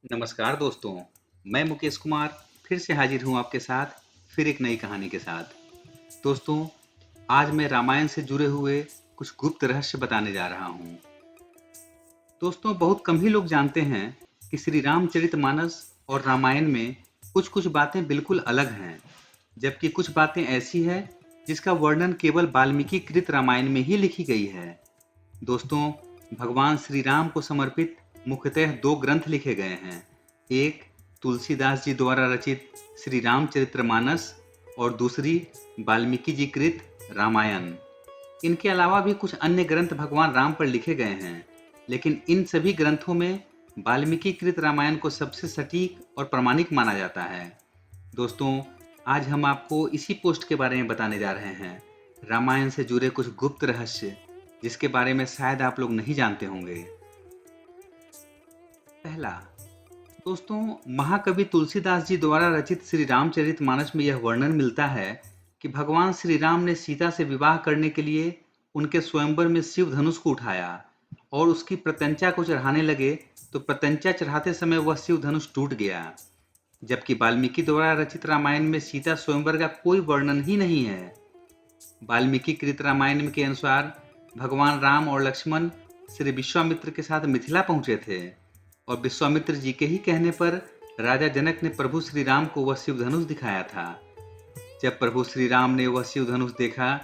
नमस्कार दोस्तों। मैं मुकेश कुमार फिर से हाजिर हूँ आपके साथ फिर एक नई कहानी के साथ। दोस्तों, आज मैं रामायण से जुड़े हुए कुछ गुप्त रहस्य बताने जा रहा हूँ। दोस्तों, बहुत कम ही लोग जानते हैं कि श्री रामचरितमानस और रामायण में कुछ कुछ बातें बिल्कुल अलग हैं, जबकि कुछ बातें ऐसी हैं जिसका वर्णन केवल वाल्मीकि कृत रामायण में ही लिखी गई है। दोस्तों, भगवान श्री राम को समर्पित मुख्यतः दो ग्रंथ लिखे गए हैं। एक तुलसीदास जी द्वारा रचित श्री रामचरितमानस और दूसरी वाल्मीकि जी कृत रामायण। इनके अलावा भी कुछ अन्य ग्रंथ भगवान राम पर लिखे गए हैं, लेकिन इन सभी ग्रंथों में वाल्मीकि कृत रामायण को सबसे सटीक और प्रामाणिक माना जाता है। दोस्तों, आज हम आपको इसी पोस्ट के बारे में बताने जा रहे हैं, रामायण से जुड़े कुछ गुप्त रहस्य जिसके बारे में शायद आप लोग नहीं जानते होंगे। पहला, दोस्तों, महाकवि तुलसीदास जी द्वारा रचित श्री रामचरितमानस में यह वर्णन मिलता है कि भगवान श्री राम ने सीता से विवाह करने के लिए उनके स्वयंवर में शिव धनुष को उठाया और उसकी प्रत्यंचा को चढ़ाने लगे, तो प्रत्यंचा चढ़ाते समय वह शिव धनुष टूट गया। जबकि वाल्मीकि द्वारा रचित रामायण में सीता स्वयंवर का कोई वर्णन ही नहीं है। वाल्मीकि कृत रामायण के अनुसार भगवान राम और लक्ष्मण श्री विश्वामित्र के साथ मिथिला पहुंचे थे और विश्वामित्र जी के ही कहने पर राजा जनक ने प्रभु श्री राम को वह शिव धनुष दिखाया था। जब प्रभु श्री राम ने वह शिव धनुष देखा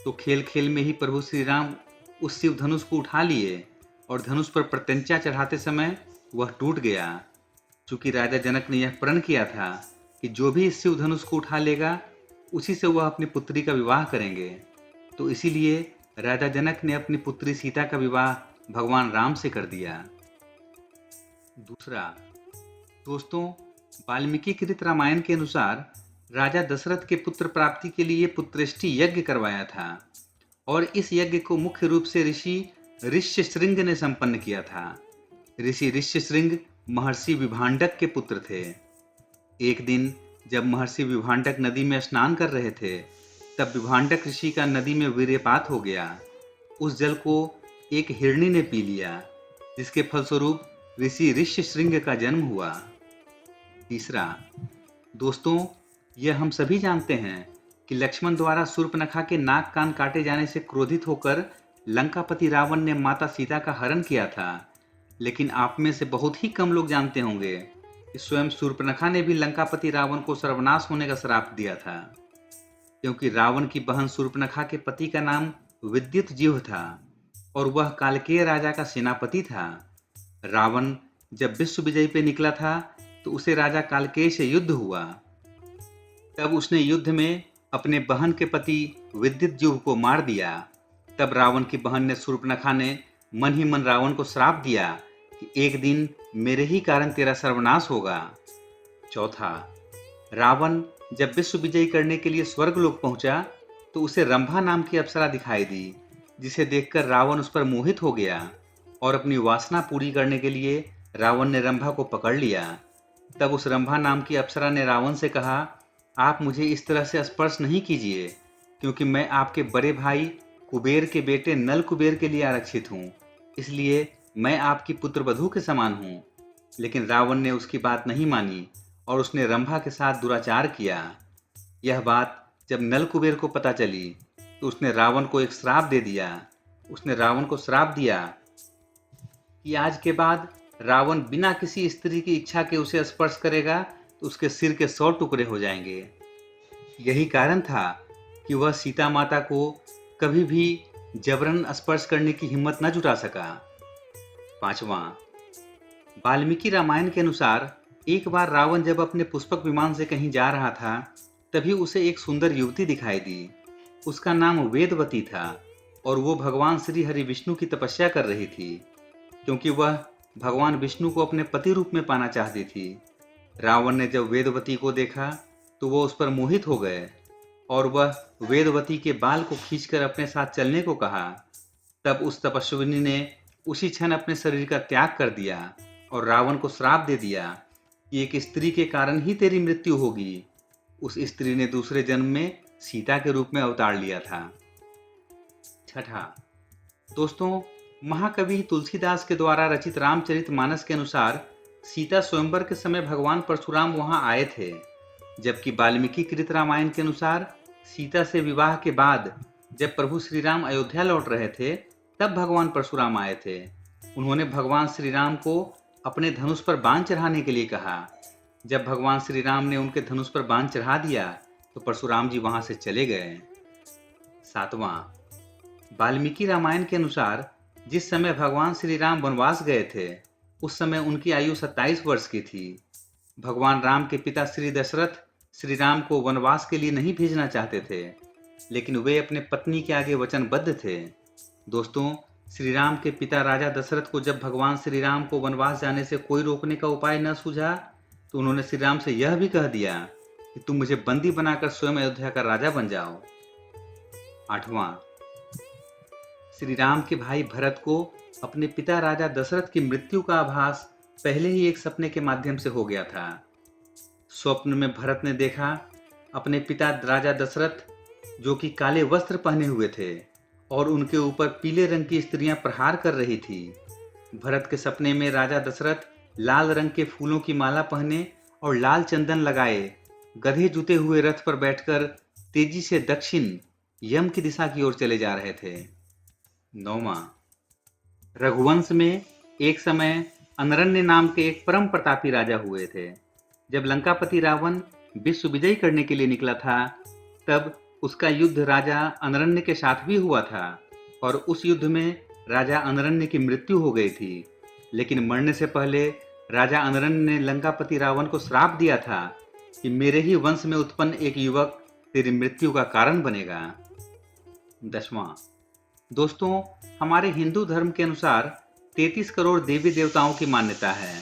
तो खेल खेल में ही प्रभु श्री राम उस शिव धनुष को उठा लिए और धनुष पर प्रत्यंचा चढ़ाते समय वह टूट गया। चूंकि राजा जनक ने यह प्रण किया था कि जो भी इस शिव धनुष को उठा लेगा उसी से वह अपनी पुत्री का विवाह करेंगे, तो इसीलिए राजा जनक ने अपनी पुत्री सीता का विवाह भगवान राम से कर दिया। दूसरा, दोस्तों, वाल्मीकि कृत रामायण के अनुसार राजा दशरथ के पुत्र प्राप्ति के लिए पुत्रेष्टि यज्ञ करवाया था और इस यज्ञ को मुख्य रूप से ऋषि ऋष्यशृंग ने संपन्न किया था। ऋषि ऋष्यशृंग महर्षि विभांडक के पुत्र थे। एक दिन जब महर्षि विभांडक नदी में स्नान कर रहे थे, तब विभांडक ऋषि का नदी में वीर्यपात हो गया। उस जल को एक हिरणी ने पी लिया, जिसके फलस्वरूप ऋषि ऋष्यशृंग का जन्म हुआ। तीसरा, दोस्तों, यह हम सभी जानते हैं कि लक्ष्मण द्वारा शूर्पणखा के नाक कान काटे जाने से क्रोधित होकर लंकापति रावण ने माता सीता का हरण किया था। लेकिन आप में से बहुत ही कम लोग जानते होंगे कि स्वयं शूर्पणखा ने भी लंकापति रावण को सर्वनाश होने का श्राप दिया था, क्योंकि रावण की बहन शूर्पणखा के पति का नाम विद्युतजिह्व था और वह कालकेय राजा का सेनापति था। रावण जब विश्व विजय पे निकला था तो उसे राजा कालकेय से युद्ध हुआ। तब उसने युद्ध में अपने बहन के पति विद्युतजिह्व को मार दिया। तब रावण की बहन ने शूर्पणखा ने मन ही मन रावण को श्राप दिया कि एक दिन मेरे ही कारण तेरा सर्वनाश होगा। चौथा, रावण जब विश्व विजय करने के लिए स्वर्गलोक पहुंचा तो उसे रंभा नाम की अप्सरा दिखाई दी, जिसे देखकर रावण उस पर मोहित हो गया और अपनी वासना पूरी करने के लिए रावण ने रंभा को पकड़ लिया। तब उस रंभा नाम की अप्सरा ने रावण से कहा, आप मुझे इस तरह से स्पर्श नहीं कीजिए, क्योंकि मैं आपके बड़े भाई कुबेर के बेटे नल कुबेर के लिए आरक्षित हूँ, इसलिए मैं आपकी पुत्रवधू के समान हूँ। लेकिन रावण ने उसकी बात नहीं मानी और उसने रंभा के साथ दुराचार किया। यह बात जब नल कुबेर को पता चली तो उसने रावण को एक श्राप दे दिया। उसने रावण को श्राप दिया कि आज के बाद रावण बिना किसी स्त्री की इच्छा के उसे स्पर्श करेगा तो उसके सिर के 100 टुकड़े हो जाएंगे। यही कारण था कि वह सीता माता को कभी भी जबरन स्पर्श करने की हिम्मत न जुटा सका। पांचवा, वाल्मीकि रामायण के अनुसार एक बार रावण जब अपने पुष्पक विमान से कहीं जा रहा था, तभी उसे एक सुंदर युवती दिखाई दी। उसका नाम वेदवती था और वो भगवान श्री हरि विष्णु की तपस्या कर रही थी, क्योंकि वह भगवान विष्णु को अपने पति रूप में पाना चाहती थी। रावण ने जब वेदवती को देखा तो वह उस पर मोहित हो गए और वह वेदवती के बाल को खींचकर अपने साथ चलने को कहा। तब उस तपस्विनी ने उसी क्षण अपने शरीर का त्याग कर दिया और रावण को श्राप दे दिया कि एक स्त्री के कारण ही तेरी मृत्यु होगी। उस स्त्री ने दूसरे जन्म में सीता के रूप में अवतार लिया था। छठा, दोस्तों, महाकवि तुलसीदास के द्वारा रचित रामचरितमानस के अनुसार सीता स्वयंवर के समय भगवान परशुराम वहां आए थे, जबकि वाल्मीकि कृत रामायण के अनुसार सीता से विवाह के बाद जब प्रभु श्री राम अयोध्या लौट रहे थे, तब भगवान परशुराम आए थे। उन्होंने भगवान श्री राम को अपने धनुष पर बाण चढ़ाने के लिए कहा। जब भगवान श्री राम ने उनके धनुष पर बाण चढ़ा दिया तो परशुराम जी वहां से चले गए। 7वां, वाल्मीकि रामायण के अनुसार जिस समय भगवान श्री राम वनवास गए थे, उस समय उनकी आयु 27 वर्ष की थी। भगवान राम के पिता श्री दशरथ श्री राम को वनवास के लिए नहीं भेजना चाहते थे, लेकिन वे अपने पत्नी के आगे वचनबद्ध थे। दोस्तों, श्री राम के पिता राजा दशरथ को जब भगवान श्री राम को वनवास जाने से कोई रोकने का उपाय न सूझा, तो उन्होंने श्री राम से यह भी कह दिया कि तुम मुझे बंदी बनाकर स्वयं अयोध्या का राजा बन जाओ। 8वां, श्री राम के भाई भरत को अपने पिता राजा दशरथ की मृत्यु का आभास पहले ही एक सपने के माध्यम से हो गया था। स्वप्न में भरत ने देखा अपने पिता राजा दशरथ जो कि काले वस्त्र पहने हुए थे और उनके ऊपर पीले रंग की स्त्रियां प्रहार कर रही थी। भरत के सपने में राजा दशरथ लाल रंग के फूलों की माला पहने और लाल चंदन लगाए गधे जुते हुए रथ पर बैठकर तेजी से दक्षिण यम की दिशा की ओर चले जा रहे थे। 9वां, रघुवंश में एक समय अनरण्य नाम के एक परम प्रतापी राजा हुए थे। जब लंकापति रावण विश्व विजय करने के लिए निकला था, तब उसका युद्ध राजा अनरण्य के साथ भी हुआ था और उस युद्ध में राजा अनरण्य की मृत्यु हो गई थी। लेकिन मरने से पहले राजा अनरण्य ने लंकापति रावण को श्राप दिया था कि मेरे ही वंश में उत्पन्न एक युवक तेरी मृत्यु का कारण बनेगा। 10वां, दोस्तों, हमारे हिंदू धर्म के अनुसार 33 करोड़ देवी देवताओं की मान्यता है,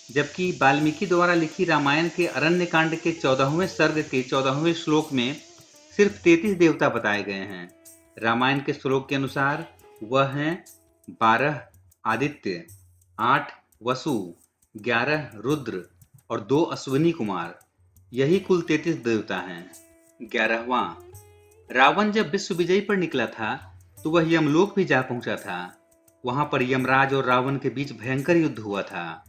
जबकि वाल्मीकि द्वारा लिखी रामायण के अरण्य कांड के 14वें सर्ग के 14वें श्लोक में सिर्फ 33 देवता बताए गए हैं। रामायण के श्लोक के अनुसार वह हैं 12 आदित्य, 8 वसु, 11 रुद्र और 2 अश्विनी कुमार। यही कुल 33 देवता हैं। 11वां, रावण जब विश्व विजय पर निकला था तो वह यमलोक भी जा पहुंचा था। वहां पर यमराज और रावण के बीच भयंकर युद्ध हुआ था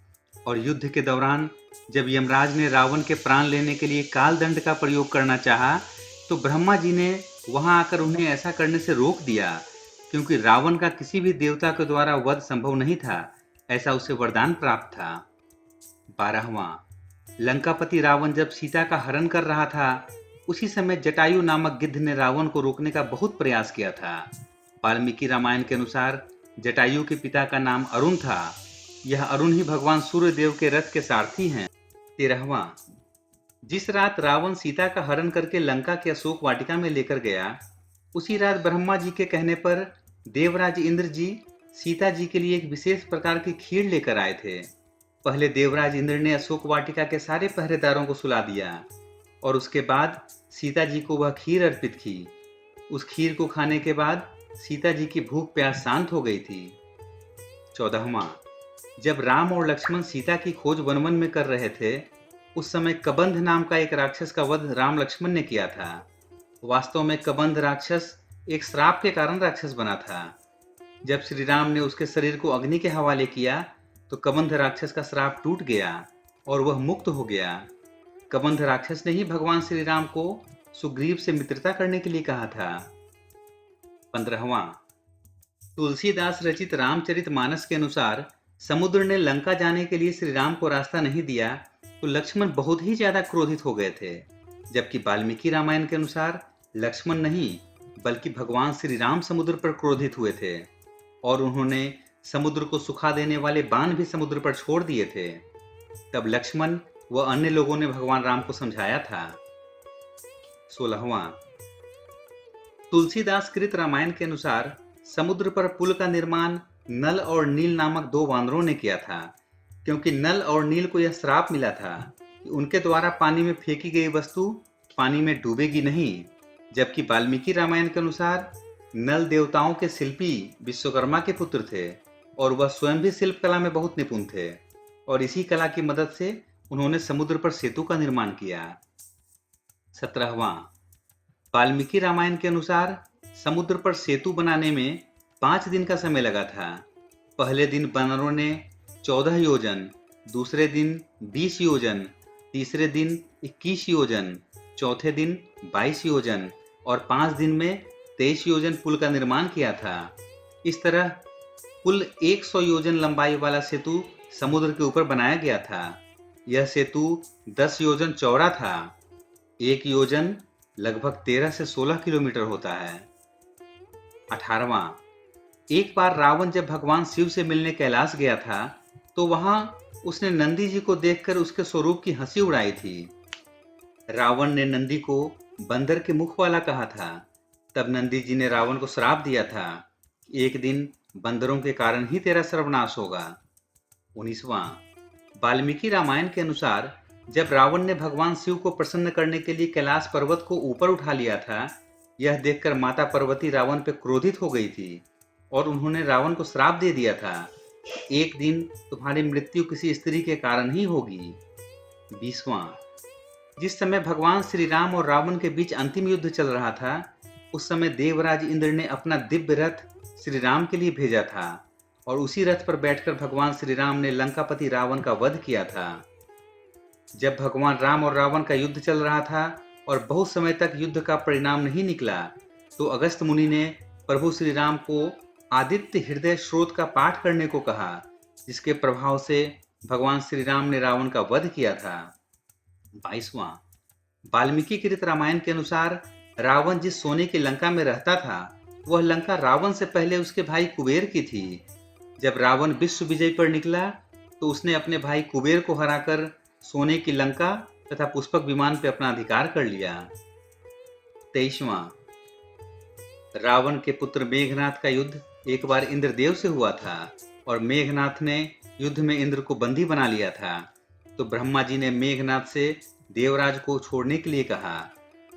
और युद्ध के दौरान जब यमराज ने रावण के प्राण लेने के लिए काल दंड का प्रयोग करना चाहा, तो ब्रह्मा जी ने वहां आकर उन्हें ऐसा करने से रोक दिया, क्योंकि रावण का किसी भी देवता के द्वारा वध संभव नहीं था, ऐसा उसे वरदान प्राप्त था। 12वां, लंकापति रावण जब सीता का हरण कर रहा था, उसी समय जटायु नामक गिद्ध ने रावण को रोकने का बहुत प्रयास किया था। वाल्मीकि रामायण के अनुसार जटायु के पिता का नाम अरुण था। यह अरुण ही भगवान सूर्य देव के रथ के सारथी हैं। 13वां, जिस रात रावण सीता का हरण करके लंका के अशोक वाटिका में लेकर गया, उसी रात ब्रह्मा जी के कहने पर देवराज इंद्र जी सीता जी के लिए एक विशेष प्रकार की खीर लेकर आए थे। पहले देवराज इंद्र ने अशोक वाटिका के सारे पहरेदारों को सुला दिया और उसके बाद सीता जी को वह खीर अर्पित की। उस खीर को खाने के बाद सीता जी की भूख प्यास शांत हो गई थी। 14वां, जब राम और लक्ष्मण सीता की खोज वन वन में कर रहे थे, उस समय कबंध नाम का एक राक्षस का वध राम लक्ष्मण ने किया था। वास्तव में कबंध राक्षस एक श्राप के कारण राक्षस बना था। जब श्री राम ने उसके शरीर को अग्नि के हवाले किया तो कबंध राक्षस का श्राप टूट गया और वह मुक्त हो गया। कबंध राक्षस ने ही भगवान श्री राम को सुग्रीव से मित्रता करने के लिए कहा था। 15वां, तुलसीदास रचित रामचरितमानस के अनुसार समुद्र ने लंका जाने के लिए श्री राम को रास्ता नहीं दिया तो लक्ष्मण बहुत ही ज्यादा क्रोधित हो गए थे, जबकि वाल्मीकि रामायण के अनुसार लक्ष्मण नहीं बल्कि भगवान श्री राम समुद्र पर क्रोधित हुए थे और उन्होंने समुद्र को सुखा देने वाले बाण भी समुद्र पर छोड़ दिए थे। तब लक्ष्मण व अन्य लोगों ने भगवान राम को समझाया था। 16वां, तुलसीदास कृत रामायण के अनुसार समुद्र पर पुल का निर्माण नल और नील नामक 2 वानरों ने किया था, क्योंकि नल और नील को यह श्राप मिला था कि उनके द्वारा पानी में फेंकी गई वस्तु पानी में डूबेगी नहीं। जबकि वाल्मीकि रामायण के अनुसार नल देवताओं के शिल्पी विश्वकर्मा के पुत्र थे और वह स्वयं भी शिल्प कला में बहुत निपुण थे और इसी कला की मदद से उन्होंने समुद्र पर सेतु का निर्माण किया। 17वां, वाल्मीकि रामायण के अनुसार समुद्र पर सेतु बनाने में 5 दिन का समय लगा था। पहले दिन वानरों ने 14 योजन दूसरे दिन 20 योजन, तीसरे दिन 21 योजन, चौथे दिन 22 योजन और 5 दिन में 23 योजन पुल का निर्माण किया था। इस तरह कुल 100 योजन लंबाई वाला सेतु समुद्र के ऊपर बनाया गया था। यह सेतु 10 योजन चौड़ा था। एक योजन लगभग 13 से 16 किलोमीटर होता है। 18वां, एक बार रावण जब भगवान शिव से मिलने कैलाश गया था तो वहां उसने नंदी जी को देखकर उसके स्वरूप की हंसी उड़ाई थी। रावण ने नंदी को बंदर के मुख वाला कहा था। तब नंदी जी ने रावण को श्राप दिया था, एक दिन बंदरों के कारण ही तेरा सर्वनाश होगा। 19वां, वाल्मीकि रामायण के अनुसार जब रावण ने भगवान शिव को प्रसन्न करने के लिए कैलाश पर्वत को ऊपर उठा लिया था, यह देखकर माता पार्वती रावण पर क्रोधित हो गई थी और उन्होंने रावण को श्राप दे दिया था, एक दिन तुम्हारी मृत्यु किसी स्त्री के कारण ही होगी। 20वां, जिस समय भगवान श्री राम और रावण के बीच अंतिम युद्ध चल रहा था, उस समय देवराज इंद्र ने अपना दिव्य रथ श्री राम के लिए भेजा था और उसी रथ पर बैठकर भगवान श्री राम ने लंकापति रावण का वध किया था। जब भगवान राम और रावण का युद्ध चल रहा था और बहुत समय तक युद्ध का परिणाम नहीं निकला, तो अगस्त मुनि ने प्रभु श्री राम को आदित्य हृदय स्रोत का पाठ करने को कहा, जिसके प्रभाव से भगवान श्री राम ने रावण का वध किया था। 22वां, वाल्मीकि कृत रामायण के अनुसार रावण जिस सोने की लंका में रहता था, वह लंका रावण से पहले उसके भाई कुबेर की थी। जब रावण विश्व विजय पर निकला तो उसने अपने भाई कुबेर को हराकर सोने की लंका तथा पुष्पक विमान पर अपना अधिकार कर लिया। 23वां, रावण के पुत्र मेघनाथ का युद्ध एक बार इंद्रदेव से हुआ था और मेघनाथ ने युद्ध में इंद्र को बंदी बना लिया था। तो ब्रह्मा जी ने मेघनाथ से देवराज को छोड़ने के लिए कहा।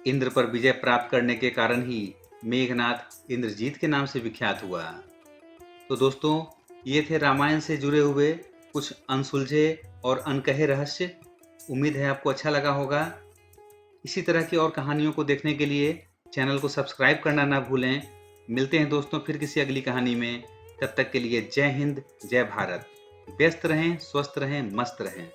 इंद्र पर विजय प्राप्त करने के कारण ही मेघनाथ इंद्रजीत के नाम से विख्यात हुआ। तो दोस्तों, ये थे रामायण से जुड़े हुए कुछ अनसुलझे और अनकहे रहस्य। उम्मीद है आपको अच्छा लगा होगा। इसी तरह की और कहानियों को देखने के लिए चैनल को सब्सक्राइब करना ना भूलें। मिलते हैं दोस्तों फिर किसी अगली कहानी में। तब तक के लिए जय हिंद, जय भारत। व्यस्त रहें, स्वस्थ रहें, मस्त रहें।